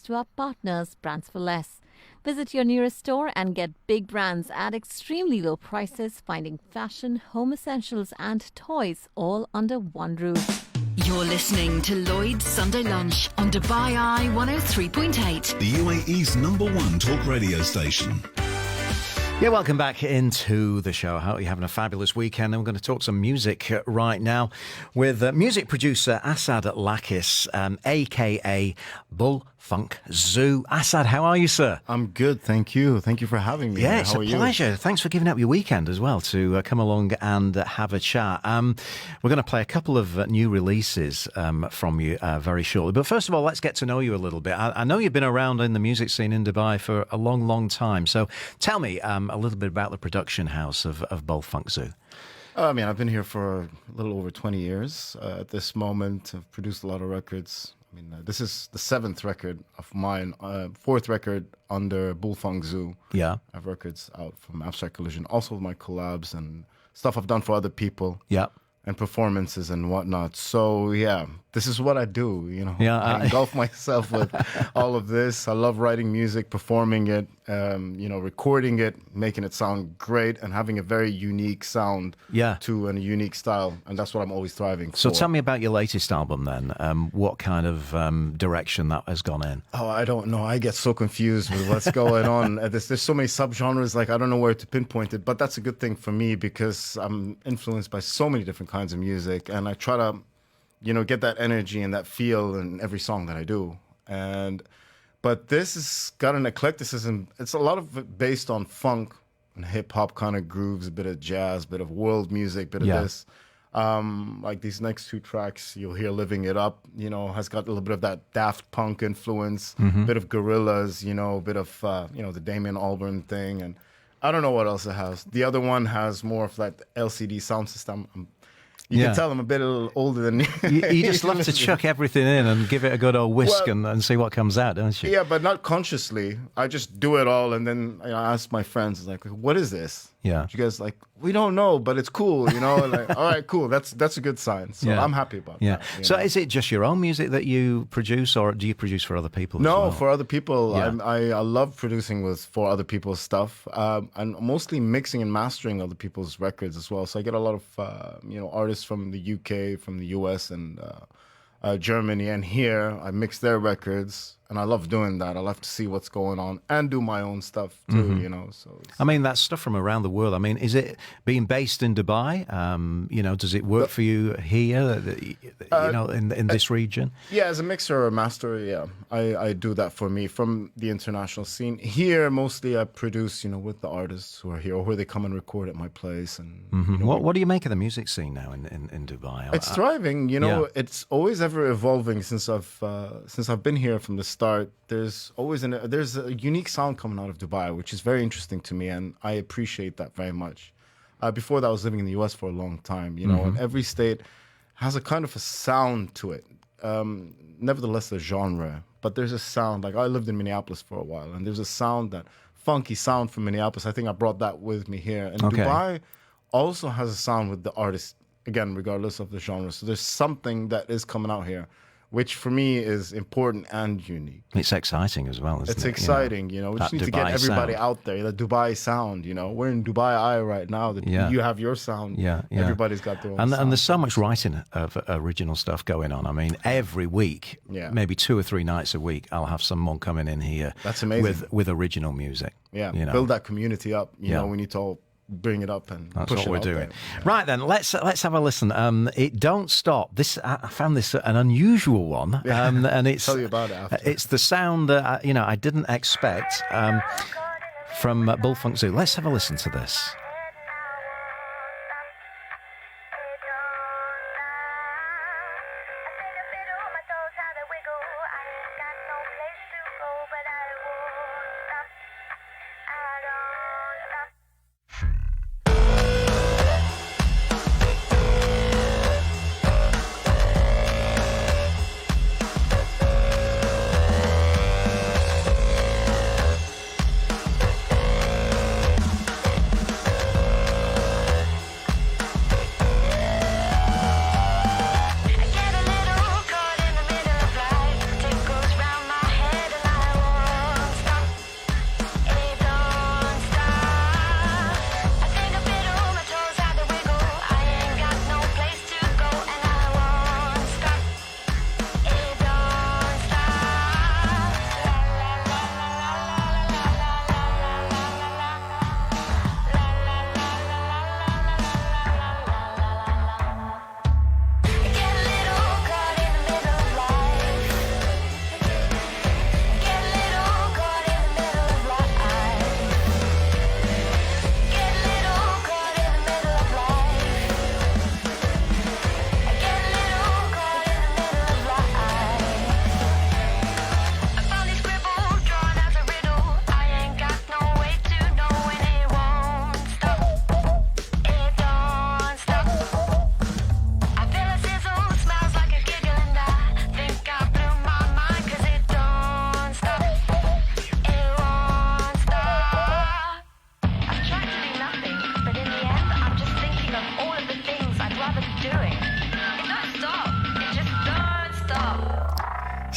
to our partners, Brands for Less. Visit your nearest store and get big brands at extremely low prices, finding fashion, home essentials and toys all under one roof. You're listening to Loyd Sunday Lunch on Dubai Eye 103.8. The UAE's #1 talk radio station. Yeah, welcome back into the show. I hope you're having a fabulous weekend. And we're going to talk some music right now with music producer Assaad Lakkis, a.k.a. Bull Funk Zoo. Assaad, how are you, sir? I'm good, thank you. Thank you for having me. Yeah, it's a pleasure. Thanks for giving up your weekend as well to come along and have a chat. We're going to play a couple of new releases from you very shortly. But first of all, let's get to know you a little bit. I know you've been around in the music scene in Dubai for a long, long time. So tell me a little bit about the production house of Bull Funk Zoo. I've been here for a little over 20 years. At this moment, I've produced a lot of records. This is the 7th record of mine, 4th record under Bull Funk Zoo. Yeah. I have records out from Abstract Collision, also with my collabs and stuff I've done for other people. Yeah. And performances and whatnot. So, yeah, this is what I do, Yeah, I engulf myself with all of this. I love writing music, performing it, recording it, making it sound great, and having a very unique sound to a unique style. And that's what I'm always striving for. So tell me about your latest album then. What kind of direction that has gone in? Oh, I don't know. I get so confused with what's going on. There's so many subgenres, I don't know where to pinpoint it. But that's a good thing for me because I'm influenced by so many different kinds of music. And I try to, get that energy and that feel in every song that I do. But this has got an eclecticism. It's a lot of it based on funk and hip hop kind of grooves, a bit of jazz, a bit of world music, a bit of this. Like these next 2 tracks, you'll hear Living It Up, has got a little bit of that Daft Punk influence, a bit of Gorillaz, a bit of, the Damien Albarn thing. And I don't know what else it has. The other one has more of that LCD sound system. You can tell I'm a bit older than you. You just love to chuck everything in and give it a good old whisk and see what comes out, don't you? Yeah, but not consciously. I just do it all, and then I ask my friends, what is this? Yeah. You guys we don't know, but it's cool, all right, cool. That's a good sign. So I'm happy about that. So is it just your own music that you produce, or do you produce for other people? No, as well? for other people. Yeah. I love producing for other people's stuff, and mostly mixing and mastering other people's records as well. So I get a lot of artists from the UK, from the US, and Germany, and here I mix their records. And I love doing that. I love to see what's going on and do my own stuff too, So that's stuff from around the world. Is it being based in Dubai? Does it work for you here, in this region? Yeah, as a mixer or a master, yeah. I do that for me from the international scene. Here, mostly I produce, with the artists who are here or who they come and record at my place. And What do you make of the music scene now in Dubai? It's thriving, It's always ever evolving since I've been here from the start. There's always there's a unique sound coming out of Dubai, which is very interesting to me, and I appreciate that very much. Before that, I was living in the US for a long time, and every state has a kind of a sound to it. Nevertheless, a genre, but there's a sound. I lived in Minneapolis for a while, and there's a sound, that funky sound from Minneapolis. I think I brought that with me here. And Dubai also has a sound with the artist, again, regardless of the genre. So there's something that is coming out here, which for me is important and unique. It's exciting as well, isn't it? It's exciting, We just need to get everybody out there. The Dubai sound, We're in Dubai Eye right now. You have your sound. Yeah. Everybody's got their own sound. And there's so much writing of original stuff going on. Every week, maybe 2 or 3 nights a week, I'll have someone coming in here. That's amazing. With original music. Yeah, build that community up. We need to all bring it up and that's push what it we're out doing. there. Right then, let's have a listen. It Don't Stop. I found this an unusual one, and it's tell you about it after. It's the sound that I didn't expect from Bull Funk Zoo. Let's have a listen to this.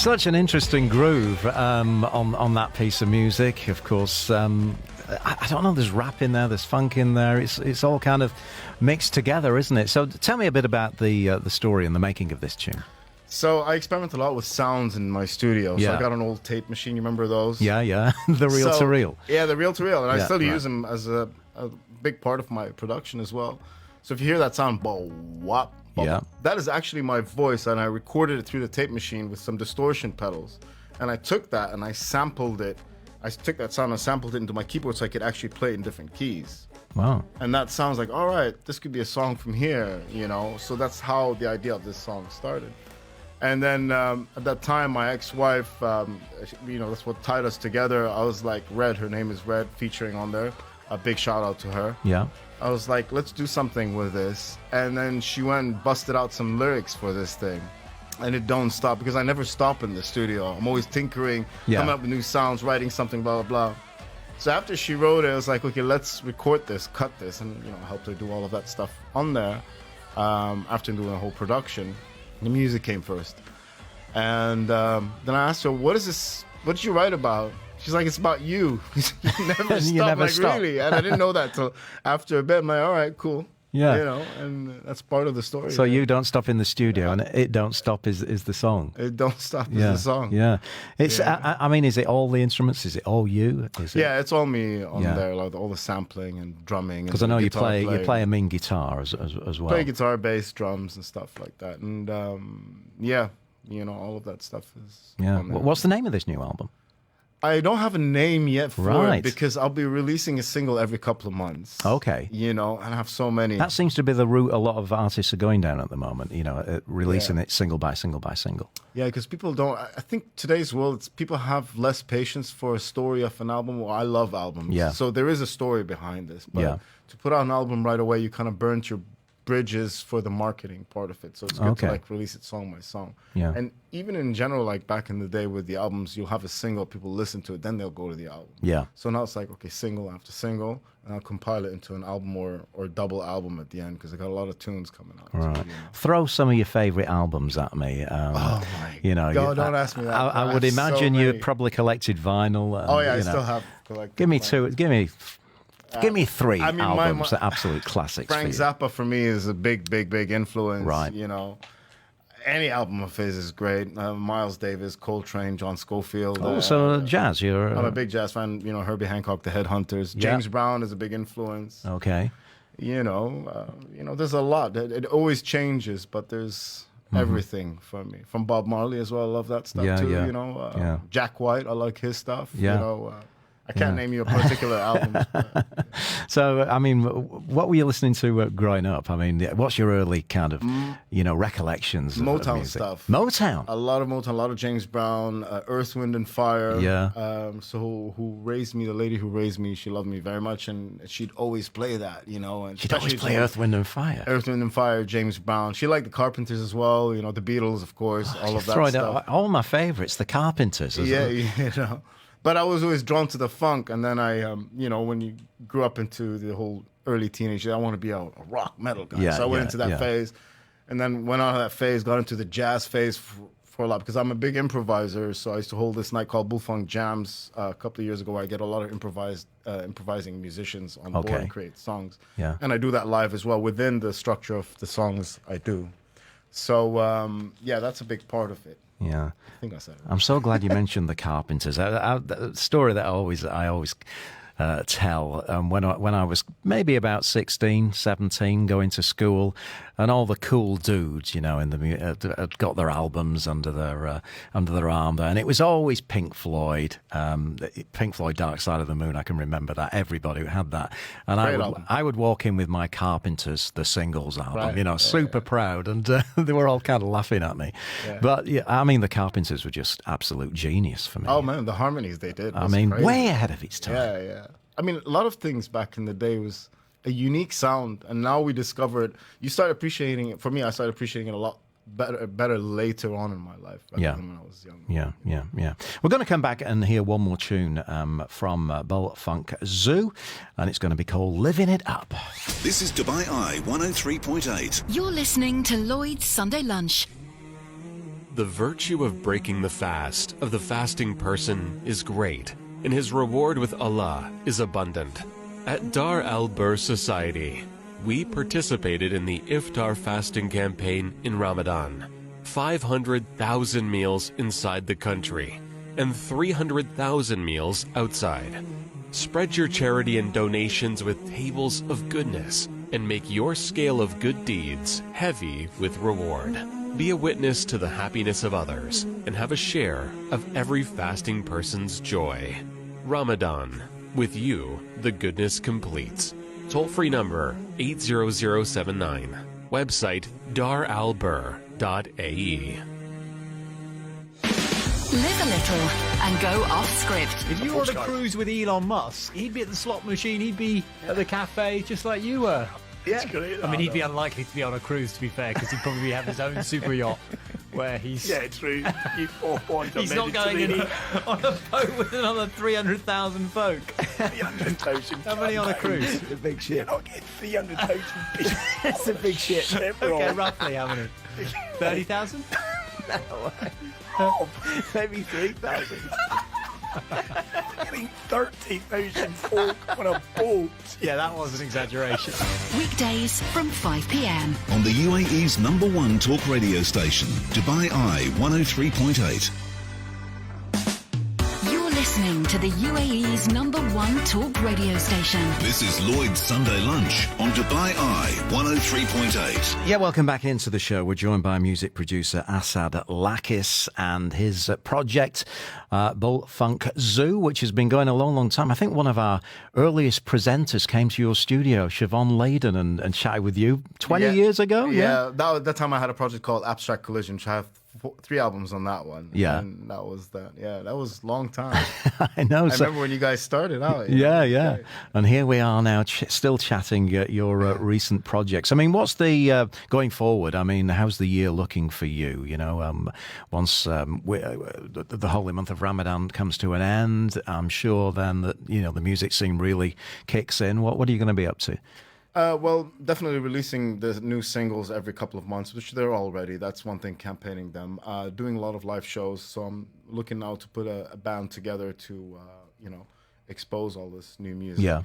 Such an interesting groove on that piece of music. Of course, I don't know. There's rap in there. There's funk in there. It's all kind of mixed together, isn't it? So tell me a bit about the story and the making of this tune. So I experiment a lot with sounds in my studio. Yeah. So I got an old tape machine. You remember those? Yeah, the reel to reel. Yeah, the reel to reel, and I still right. use them as a big part of my production as well. So if you hear that sound, bo wop, Yeah. that is actually my voice, and I recorded it through the tape machine with some distortion pedals. And I took that and I sampled it. I took that sound and sampled it into my keyboard so I could actually play it in different keys. Wow. And that sounds like, all right, this could be a song from here, you know. So that's how the idea of this song started. And then at that time, my ex-wife, you know, that's what tied us together. I was like, Red, her name is Red, featuring on there. A big shout out to her. Yeah. I was like, let's do something with this. And then she went and busted out some lyrics for this thing. And it don't stop, because I never stop in the studio. I'm always tinkering, coming up with new sounds, writing something, blah, blah, blah. So after she wrote it, I was like, okay, let's record this, cut this. And, you know, I helped her do all of that stuff on there after doing the whole production. The music came first. And then I asked her, what did you write about? She's like, it's about you. You never stop. You never like, stop. really? And I didn't know that till after a bit. I'm like, all right, cool. Yeah. You know, and that's part of the story. So You Don't Stop in the studio, and It Don't Stop is the song. It Don't Stop is Yeah, the song. yeah. It's. I mean, is it all the instruments? Is it all you? Is it? Yeah, it's all me on Yeah. there, like all the sampling and drumming. Because I know you play a mean guitar as well. Play guitar, bass, drums, and stuff like that. And yeah, you know, all of that stuff is. Yeah. on there. What's the name of this new album? I don't have a name yet for Right. it, because I'll be releasing a single every couple of months. Okay. You know, and I have so many. That seems to be the route a lot of artists are going down at the moment. You know, releasing Yeah. it single by single by single. Yeah, because people don't. I think today's world, people have less patience for a story of an album. Well, I love albums. Yeah. So there is a story behind this. But Yeah. to put out an album right away, you kind of burnt your bridges for the marketing part of it. So it's good Okay. to like release it song by song. Yeah. And even in general, like back in the day with the albums, you'll have a single, people listen to it, then they'll go to the album. Yeah. So now it's like, okay, single after single, and I'll compile it into an album or double album at the end, because I got a lot of tunes coming out. too, Right. you know. Throw some of your favourite albums at me. Oh my You know, God, don't ask me that. I would have so imagine you many. probably collected vinyl. And, Oh yeah, I you know. still have collected. Give me mine. two. Give me three I mean, albums that are absolute classics. Frank for you. Zappa for me is a big influence. Right. You know, any album of his is great. Miles Davis, Coltrane, John Scofield. Also, jazz. You're. I'm a big jazz fan. You know, Herbie Hancock, the Headhunters. Yeah. James Brown is a big influence. Okay. You know, there's a lot. It always changes, but there's everything for me. From Bob Marley as well. I love that stuff Yeah, too. yeah. You know, Yeah. Jack White. I like his stuff. Yeah. You know. I can't name you a particular album. So, I mean, what were you listening to growing up? I mean, what's your early kind of, recollections? of Motown music? stuff. Motown. A lot of Motown, a lot of James Brown, Earth, Wind and Fire. Yeah. So who raised me, the lady who raised me, she loved me very much, and she'd always play that, you know. And She'd always especially play Earth, Wind and Fire. Earth, Wind and Fire, James Brown. She liked the Carpenters as well, you know, the Beatles, of course, all of that Throwing stuff. out all my favourites, the Carpenters. Yeah, you know. But I was always drawn to the funk, and then I, when you grew up into the whole early teenage, I want to be a rock metal guy. Yeah, so I went yeah, into that yeah. phase, and then went out of that phase, got into the jazz phase for a lot, because I'm a big improviser. So I used to hold this night called Bullfunk Jams a couple of years ago, where I get a lot of improvising musicians on board Okay. and create songs. Yeah. And I do that live as well within the structure of the songs I do. So that's a big part of it. Yeah. I think I said it. I'm so glad you mentioned the Carpenters. The story that I always tell when I was maybe about 16, 17, going to school, and all the cool dudes, in the had got their albums under their arm there, and it was always Pink Floyd, Dark Side of the Moon. I can remember that. Everybody had that, and Great album. I would walk in with my Carpenters, the singles album, Right. super proud, and they were all kind of laughing at me. Yeah. But yeah, I mean, the Carpenters were just absolute genius for me. Oh man, the harmonies they did. I was mean, crazy. way ahead of its time. Yeah. I mean, a lot of things back in the day was a unique sound, and now we discover it. You start appreciating it. For me, I started appreciating it a lot better later on in my life. Yeah. Than when I was young. Yeah. We're going to come back and hear one more tune from Bull Funk Zoo, and it's going to be called Living It Up. This is Dubai Eye 103.8. You're listening to Lloyd's Sunday Lunch. The virtue of breaking the fast of the fasting person is great, and his reward with Allah is abundant. At Dar al-Bur Society, we participated in the Iftar fasting campaign in Ramadan. 500,000 meals inside the country and 300,000 meals outside. Spread your charity and donations with tables of goodness and make your scale of good deeds heavy with reward. Be a witness to the happiness of others and have a share of every fasting person's joy. Ramadan. With you, the goodness completes. Toll-free number 80079. Website daralbur.ae. Live a little and go off script. If you were on a cruise with Elon Musk, he'd be at the slot machine, he'd be at the cafe, just like you were. Yeah. Great, I mean, he'd be unlikely to be on a cruise, to be fair, because he'd probably have his own super yacht where he's... Yeah, true. He's not going on a boat with another 300,000 folk. 300,000. How many on a cruise? It's a big ship. You're not getting 300,000 people. It's a big ship. Okay, roughly how many? 30,000? No. Oh, maybe 3,000. Getting 30,000 folk on a boat. Yeah, that was an exaggeration. Weekdays from 5 p.m. On the UAE's #1 talk radio station, Dubai Eye 103.8. You're listening to the UAE's #1 talk radio station. This is Loyd's Sunday Lunch on Dubai Eye 103.8. Yeah, welcome back into the show. We're joined by music producer Assaad Lakkis and his project, Bull Funk Zoo, which has been going a long, long time. I think one of our earliest presenters came to your studio, Siobhan Leyden, and chatted with you 20 years ago. Yeah, that time I had a project called Abstract Collision, which I have 3 albums on that one. Yeah. And that was that. Yeah, that was a long time. I know. I remember when you guys started out. Yeah. Okay. And here we are now, still chatting your recent projects. I mean, what's the going forward? I mean, how's the year looking for you? You know, once the holy month of Ramadan comes to an end, I'm sure then that the music scene really kicks in. What are you going to be up to? Well, definitely releasing the new singles every couple of months, which they're already. That's one thing, campaigning them. Doing a lot of live shows. So I'm looking now to put a band together to, expose all this new music. Yeah.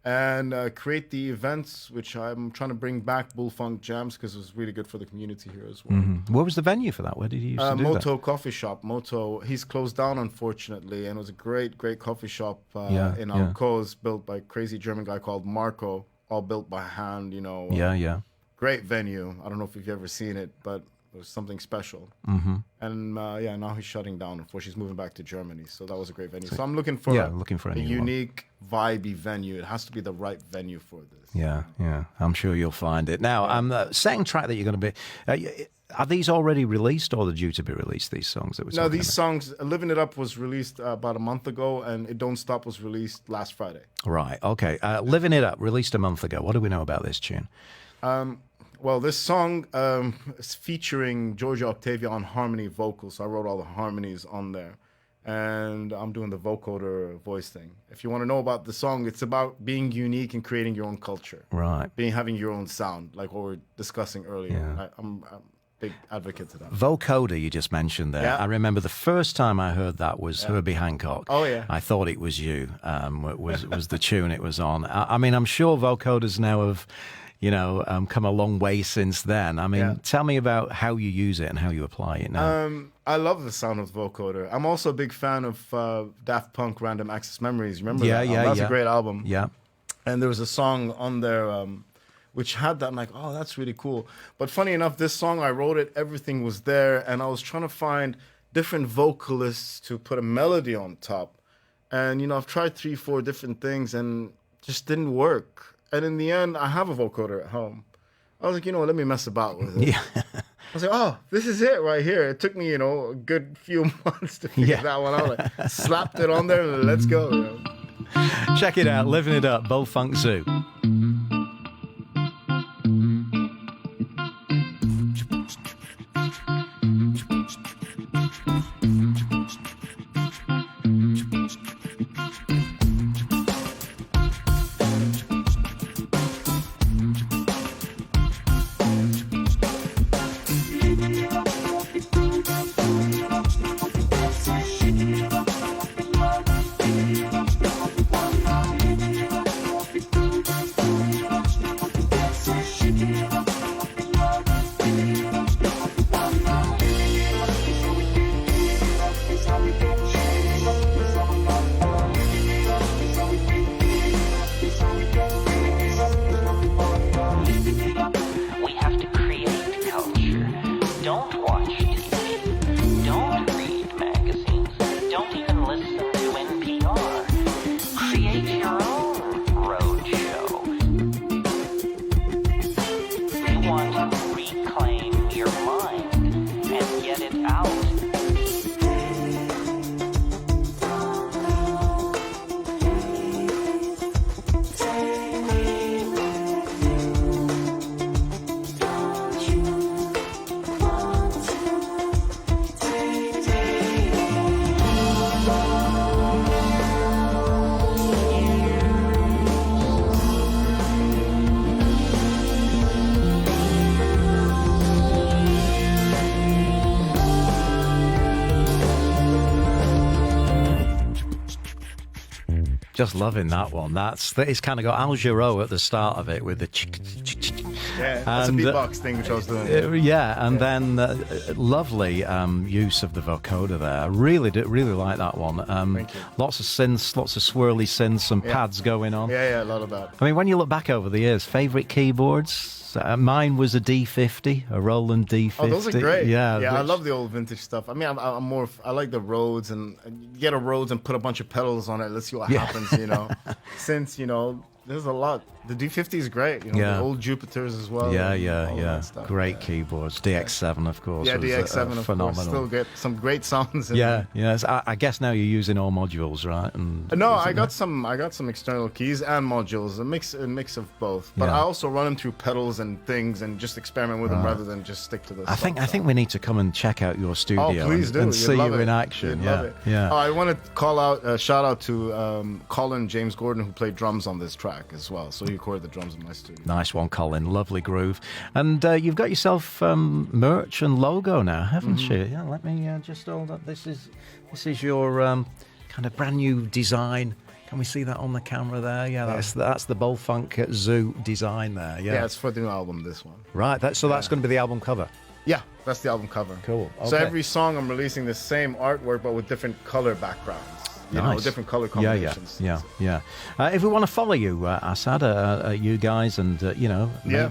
And create the events, which I'm trying to bring back Bull Funk Jams, because it was really good for the community here as well. Mm-hmm. Where was the venue for that? Where did you used to do Moto that? Coffee Shop. Moto, he's closed down, unfortunately, and it was a great, great coffee shop in yeah. Alcoz, built by a crazy German guy called Marco. All built by hand, Yeah. Great venue. I don't know if you've ever seen it, but it was something special. Mm-hmm. And now he's shutting down. Unfortunately, she's moving back to Germany. So that was a great venue. So I'm looking for a a new unique, vibey venue. It has to be the right venue for this. Yeah. I'm sure you'll find it. Now, the second track that you're going to be... are these already released, or are they due to be released, these songs that we're talking No, these about? songs, Living It Up was released about a month ago, and It Don't Stop was released last Friday. Right, okay. Living It Up, released a month ago. What do we know about this tune? Well, this song is featuring Georgia Octavia on harmony vocals. So I wrote all the harmonies on there. And I'm doing the vocoder voice thing. If you want to know about the song, it's about being unique and creating your own culture. Right. Having your own sound, like what we were discussing earlier. Yeah. I'm big advocate to that. Vocoder, you just mentioned there. Yeah. I remember the first time I heard that was Herbie Hancock. Oh, yeah. I thought it was you, was the tune it was on. I mean, I'm sure vocoders now have, come a long way since then. I mean, tell me about how you use it and how you apply it now. I love the sound of the vocoder. I'm also a big fan of Daft Punk Random Access Memories. Remember that? That's a great album. Yeah. And there was a song on there which had that. I'm like, oh, that's really cool. But funny enough, this song, I wrote it, everything was there, and I was trying to find different vocalists to put a melody on top. And, I've tried 3-4 different things and just didn't work. And in the end, I have a vocoder at home. I was like, let me mess about with it. Yeah. I was like, oh, this is it right here. It took me, a good few months to figure that one out. Like, slapped it on there and let's go. Check it out, Living It Up, Bull Funk Zoo. Just loving that one. It's kind of got Al Jarreau at the start of it with the Yeah, that's a beatbox thing which I was doing. Then lovely use of the vocoder there. I really like that one. Thank you. Lots of synths, lots of swirly synths, some pads going on. Yeah, a lot of that. I mean, when you look back over the years, favourite keyboards? Mine was a D50, a Roland D50. Oh, those are great. Yeah, I love the old vintage stuff. I mean, I'm more. I like the Rhodes, and you get a Rhodes and put a bunch of pedals on it. Let's see what happens. Since there's a lot. The D50 is great. The old Jupiters as well. Yeah. Stuff. Great keyboards. DX7, of course. Yeah, DX7, phenomenal. Of course. Still get some great sounds. I guess now you're using all modules, right? No, I got some external keys and modules. A mix of both. But I also run them through pedals and things, and just experiment with them rather than just stick to the. I think we need to come and check out your studio. Oh, please do. And see you in You'd action. love it. Yeah. Oh, I want to call out shout out to Colin James Gordon, who played drums on this track as well. So he recorded the drums in my studio. Nice one, Colin. Lovely groove. And you've got yourself merch and logo now, haven't you? Yeah. Let me just hold up. This is your kind of brand new design. Can we see that on the camera there? Yeah, that's the Bullfunk Zoo design there. Yeah, it's for the new album. This one. Right. That's going to be the album cover. Yeah, that's the album cover. Cool. Okay. So every song I'm releasing the same artwork, but with different color backgrounds. Nice. Different color combinations. Yeah. If we want to follow you, Assaad, you guys, and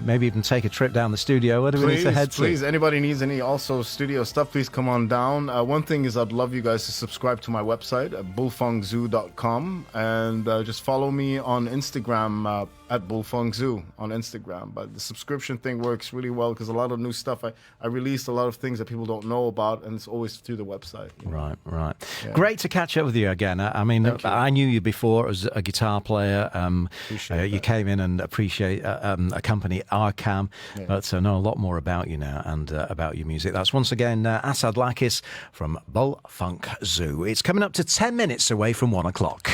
maybe even take a trip down the studio, where do we need to head to? Please, anybody needs any also studio stuff, please come on down. One thing is I'd love you guys to subscribe to my website at bullfunkzoo.com, and just follow me on Instagram at bullfunkzoo on Instagram. But the subscription thing works really well because a lot of new stuff, I released a lot of things that people don't know about, and it's always through the website. Right. Yeah. Great to catch up with you again. I mean, I knew you before as a guitar player. You came in and accompany Arkham, but know a lot more about you now and about your music. That's once again Assaad Lakkis from Bullfunk Zoo. It's coming up to 10 minutes away from 1 o'clock.